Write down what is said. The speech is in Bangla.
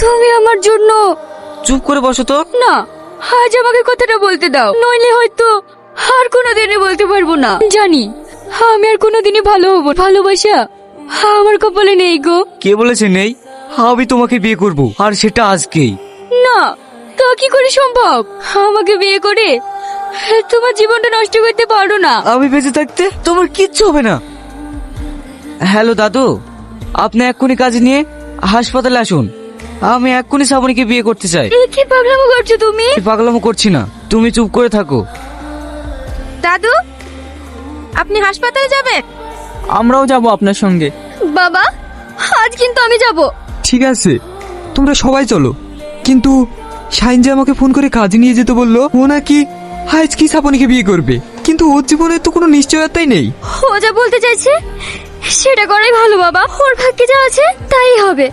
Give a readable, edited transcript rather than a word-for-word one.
তুমি আমার জন্য। চুপ করে বসো তো। না, আজ আমাকে কথাটা বলতে দাও, নইলে হয়তো আর কোনোদিনই বলতে পারবো না। জানি আমি আর কোনোদিনই ভালো হব না। ভালোবাসা আমার কপালে নেই গো। কে বলেছে নেই? আমি তোমাকে বিয়ে করব, আর সেটা আজকেই। না, তা কি করে সম্ভব? আমাকে বিয়ে করে তোমার জীবনটা নষ্ট করতে পারো না। আমি বেঁচে থাকতে তোমার কিচ্ছু হবে না। হ্যালো দাদু, আপনি এক্ষুনি কাজ নিয়ে হাসপাতালে আসুন। আমি এক্ষুনি শ্রাবণীকে বিয়ে করতে চাই। এ কি পাগলামো করছো তুমি? আমি পাগলামো করছি না, তুমি চুপ করে থাকো। দাদু, আপনি হাসপাতালে যাবেন? আমরাও যাব আপনার সঙ্গে। বাবা, আজ কিন্তু আমি যাব। ঠিক আছে, তোমরা সবাই চলো। কিন্তু শাইন যে আমাকে ফোন করে কাজে নিয়ে যেতে বললো, ও নাকি আজ কি শ্রাবণীকে বিয়ে করবে, কিন্তু ওর জীবনে তো কোনো নিশ্চয়তাই নেই। ও যা বলতে চাইছে সেটা করাই ভালো বাবা। ওর ভাগ্যে যা আছে তাই হবে।